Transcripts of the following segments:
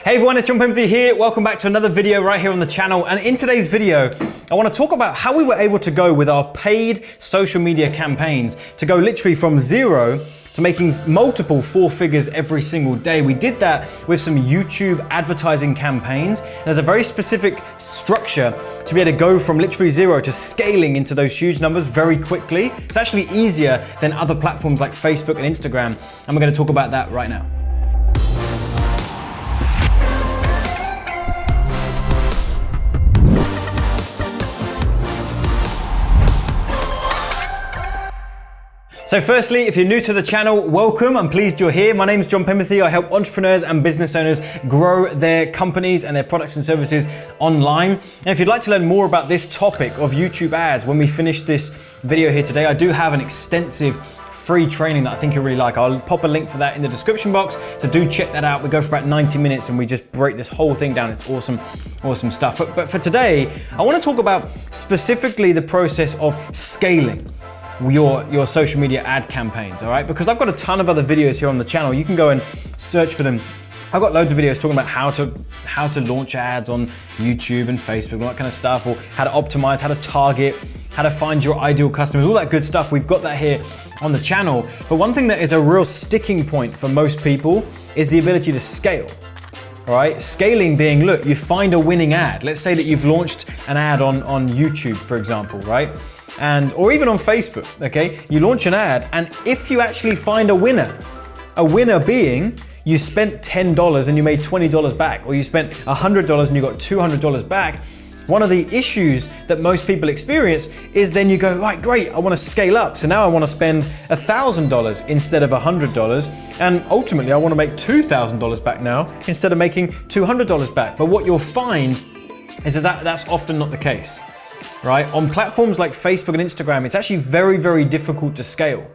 Hey everyone, it's Penberthy here. Welcome back to another video right here on the channel. And in today's video, I want to talk about how we were able to go with our paid social media campaigns to go literally from zero to making multiple four figures every single day. We did that with some YouTube advertising campaigns. There's a very specific structure to be able to go from literally zero to scaling into those huge numbers very quickly. It's actually easier than other platforms like Facebook and Instagram. And we're going to talk about that right now. So firstly, if you're new to the channel, welcome. I'm pleased you're here. My name is Penberthy. I help entrepreneurs and business owners grow their companies and their products and services online. And if you'd like to learn more about this topic of YouTube ads, when we finish this video here today, I do have an extensive free training that I think you'll really like. I'll pop a link for that in the description box. So do check that out. We go for about 90 minutes and we just break this whole thing down. It's awesome, awesome stuff. But for today, I want to talk about specifically the process of scaling your social media ad campaigns, all right? Because I've got a ton of other videos here on the channel. You can go and search for them. I've got loads of videos talking about how to launch ads on YouTube and Facebook, all that kind of stuff, or how to optimize, how to target, how to find your ideal customers, all that good stuff. We've got that here on the channel. But one thing that is a real sticking point for most people is the ability to scale. All right, scaling being, look, you find a winning ad. Let's say that you've launched an ad on YouTube, for example, right? Or even on Facebook, okay? You launch an ad, and if you actually find a winner being you spent $10 and you made $20 back, or you spent $100 and you got $200 back, one of the issues that most people experience is then you go, right, great, I want to scale up. So now I want to spend $1,000 instead of $100. And ultimately I want to make $2,000 back now instead of making $200 back. But what you'll find is that that's often not the case, right? On platforms like Facebook and Instagram, it's actually very, very difficult to scale.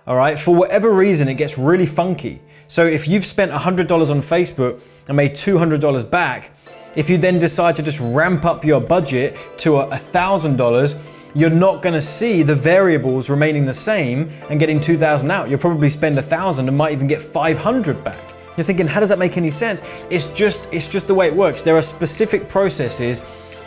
All right, for whatever reason, it gets really funky. So if you've spent $100 on Facebook and made $200 back, if you then decide to just ramp up your budget to $1,000, you're not going to see the variables remaining the same and getting 2,000 out. You'll probably spend 1,000 and might even get 500 back. You're thinking, how does that make any sense? It's just the way it works. There are specific processes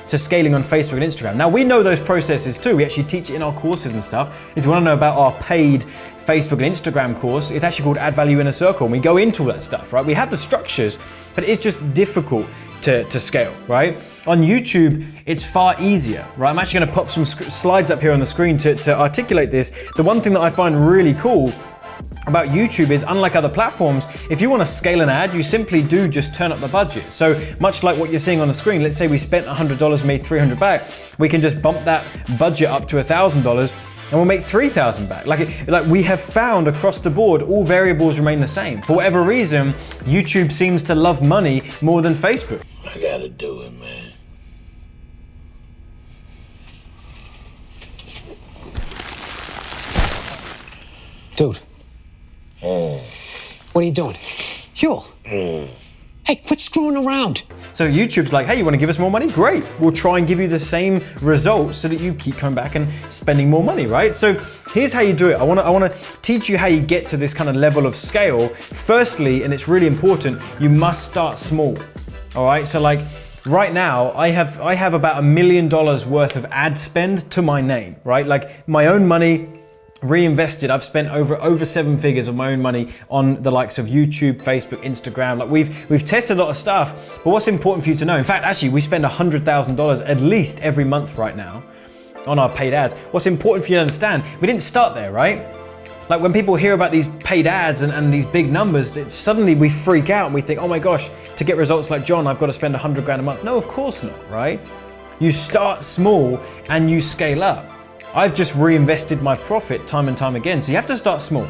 to scaling on Facebook and Instagram. Now we know those processes too. We actually teach it in our courses and stuff. If you want to know about our paid Facebook and Instagram course, it's actually called Add Value in a Circle, and we go into all that stuff, right? We have the structures, but it's just difficult to scale, right? On YouTube, it's far easier, right? I'm actually gonna pop some slides up here on the screen to articulate this. The one thing that I find really cool about YouTube is, unlike other platforms, if you want to scale an ad, you simply do just turn up the budget. So much like what you're seeing on the screen, let's say we spent $100, made $300 back, we can just bump that budget up to $1,000 and we'll make 3,000 back. Like we have found across the board, all variables remain the same. For whatever reason, YouTube seems to love money more than Facebook. I gotta do it, man. Dude. What are you doing? Huel. Hey, quit screwing around. So YouTube's like, hey, you want to give us more money? Great. We'll try and give you the same results so that you keep coming back and spending more money, right? So here's how you do it. I want to teach you how you get to this kind of level of scale. Firstly, and it's really important, you must start small. All right. So like right now, I have about $1 million worth of ad spend to my name, right? Like my own money reinvested. I've spent over 7 figures of my own money on the likes of YouTube, Facebook, Instagram. Like we've tested a lot of stuff, but what's important for you to know, in fact, actually we spend $100,000 at least every month right now on our paid ads. What's important for you to understand, we didn't start there, right? Like when people hear about these paid ads and these big numbers, suddenly we freak out and we think, oh my gosh, to get results like John, I've got to spend 100 grand a month. No, of course not, right? You start small and you scale up. I've just reinvested my profit time and time again. So you have to start small.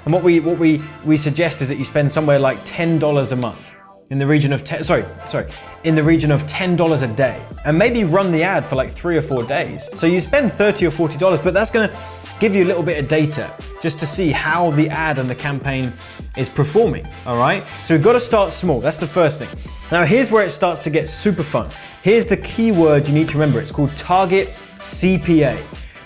And what we suggest is that you spend somewhere like $10 a month, in the region of in the region of $10 a day, and maybe run the ad for like 3 or 4 days. So you spend $30 or $40, but that's going to give you a little bit of data just to see how the ad and the campaign is performing. All right. So we've got to start small. That's the first thing. Now here's where it starts to get super fun. Here's the key word you need to remember. It's called target CPA.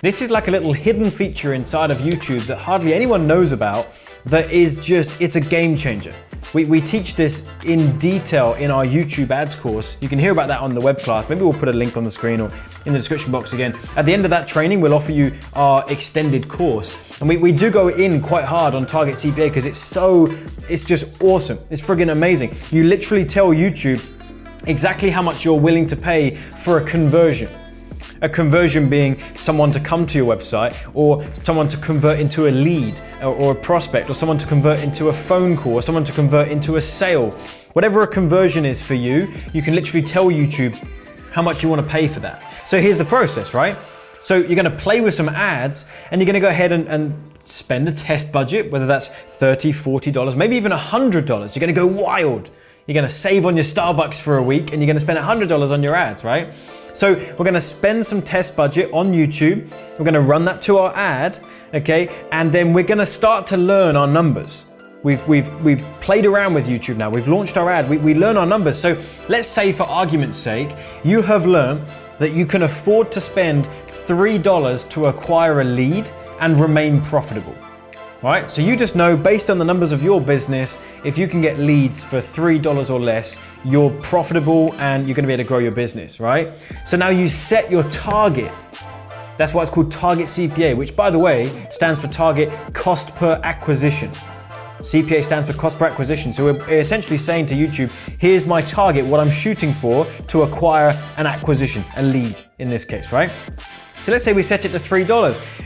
This is like a little hidden feature inside of YouTube that hardly anyone knows about, that is just, it's a game changer. We teach this in detail in our YouTube ads course. You can hear about that on the web class. Maybe we'll put a link on the screen or in the description box again. At the end of that training, we'll offer you our extended course. And we do go in quite hard on target CPA because it's just awesome. It's friggin' amazing. You literally tell YouTube exactly how much you're willing to pay for a conversion. A conversion being someone to come to your website, or someone to convert into a lead or a prospect, or someone to convert into a phone call, or someone to convert into a sale. Whatever a conversion is for you, you can literally tell YouTube how much you want to pay for that. So here's the process, right? So you're going to play with some ads, and you're going to go ahead and spend a test budget, whether that's $30, $40, maybe even $100. You're going to go wild. You're going to save on your Starbucks for a week, and you're going to spend $100 on your ads, right? So we're going to spend some test budget on YouTube. We're going to run that to our ad, okay? And then we're going to start to learn our numbers. We've played around with YouTube now. We've launched our ad. We learn our numbers. So let's say, for argument's sake, you have learned that you can afford to spend $3 to acquire a lead and remain profitable. Right? So you just know, based on the numbers of your business, if you can get leads for $3 or less, you're profitable and you're going to be able to grow your business, right? So now you set your target. That's why it's called target CPA, which, by the way, stands for target cost per acquisition. CPA stands for cost per acquisition. So we're essentially saying to YouTube, here's my target, what I'm shooting for to acquire an acquisition, a lead in this case, right? So let's say we set it to $3.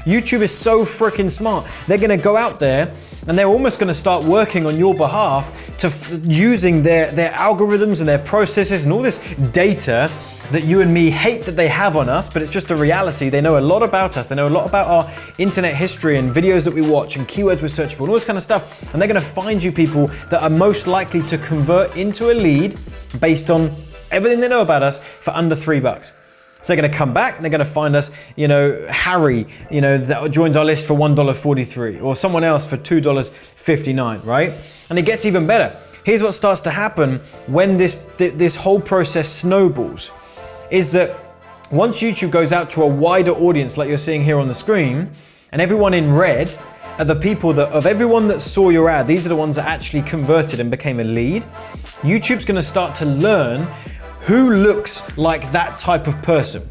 YouTube is so freaking smart. They're going to go out there and they're almost going to start working on your behalf to using their algorithms and their processes and all this data that you and me hate that they have on us, but it's just a reality. They know a lot about us. They know a lot about our internet history and videos that we watch and keywords we search for and all this kind of stuff. And they're going to find you people that are most likely to convert into a lead based on everything they know about us for under $3. So they're going to come back and they're going to find us, Harry, that joins our list for $1.43, or someone else for $2.59, right? And it gets even better. Here's what starts to happen when this whole process snowballs, is that once YouTube goes out to a wider audience, like you're seeing here on the screen, and everyone in red are the people of everyone that saw your ad, these are the ones that actually converted and became a lead. YouTube's going to start to learn who looks like that type of person,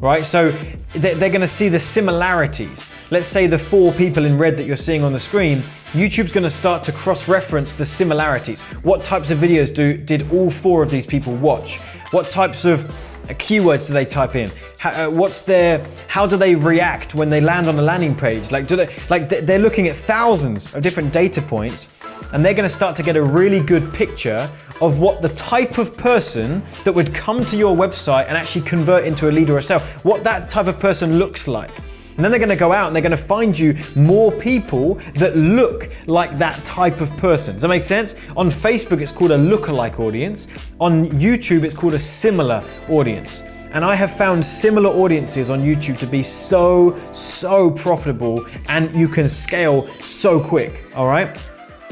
right? So they're going to see the similarities. Let's say the 4 people in red that you're seeing on the screen, YouTube's going to start to cross-reference the similarities. What types of videos did all 4 of these people watch? What types of keywords do they type in? How do they react when they land on a landing page? They're looking at thousands of different data points, and they're going to start to get a really good picture of what the type of person that would come to your website and actually convert into a lead or a sale, what that type of person looks like. And then they're going to go out and they're going to find you more people that look like that type of person. Does that make sense? On Facebook, it's called a lookalike audience. On YouTube, it's called a similar audience. And I have found similar audiences on YouTube to be so profitable, and you can scale so quick, all right?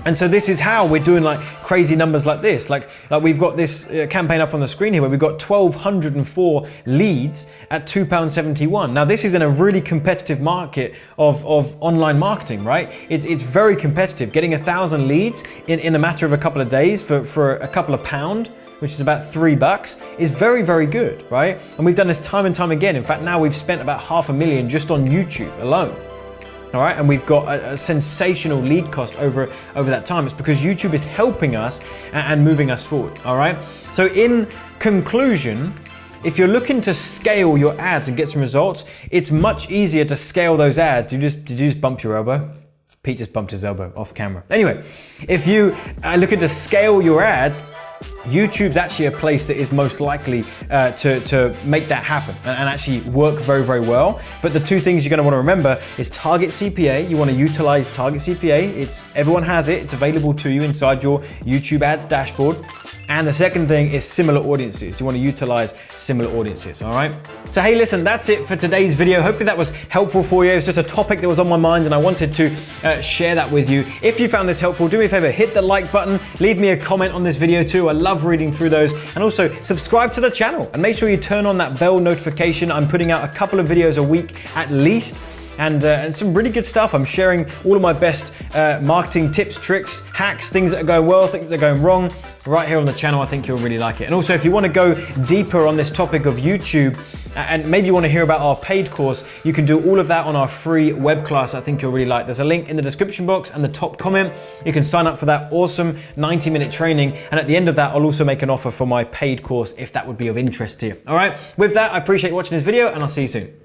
And so this is how we're doing like crazy numbers like this. Like we've got this campaign up on the screen here where we've got 1,204 leads at £2.71. Now this is in a really competitive market of online marketing, right? It's very competitive. Getting 1,000 leads in a matter of a couple of days for a couple of pound, which is about $3, is very, very good, right? And we've done this time and time again. In fact, now we've spent about $500,000 just on YouTube alone. All right, and we've got a sensational lead cost over that time. It's because YouTube is helping us and moving us forward, all right? So in conclusion, if you're looking to scale your ads and get some results, it's much easier to scale those ads. Did you just bump your elbow? Pete just bumped his elbow off camera. Anyway, if you are looking to scale your ads, YouTube's actually a place that is most likely to make that happen and actually work very, very well. But the 2 things you're going to want to remember is target CPA. You want to utilize target CPA. Everyone has it. It's available to you inside your YouTube ads dashboard. And the second thing is similar audiences. You want to utilize similar audiences, all right? So hey, listen, that's it for today's video. Hopefully that was helpful for you. It's just a topic that was on my mind and I wanted to share that with you. If you found this helpful, do me a favor, hit the like button, leave me a comment on this video too. I love reading through those. And also subscribe to the channel and make sure you turn on that bell notification. I'm putting out a couple of videos a week at least. and some really good stuff. I'm sharing all of my best marketing tips, tricks, hacks, things that are going well, things that are going wrong, right here on the channel. I think you'll really like it. And also, if you want to go deeper on this topic of YouTube, and maybe you want to hear about our paid course, you can do all of that on our free web class. I think you'll really like. There's a link in the description box and the top comment. You can sign up for that awesome 90-minute training. And at the end of that, I'll also make an offer for my paid course if that would be of interest to you. All right. With that, I appreciate you watching this video, and I'll see you soon.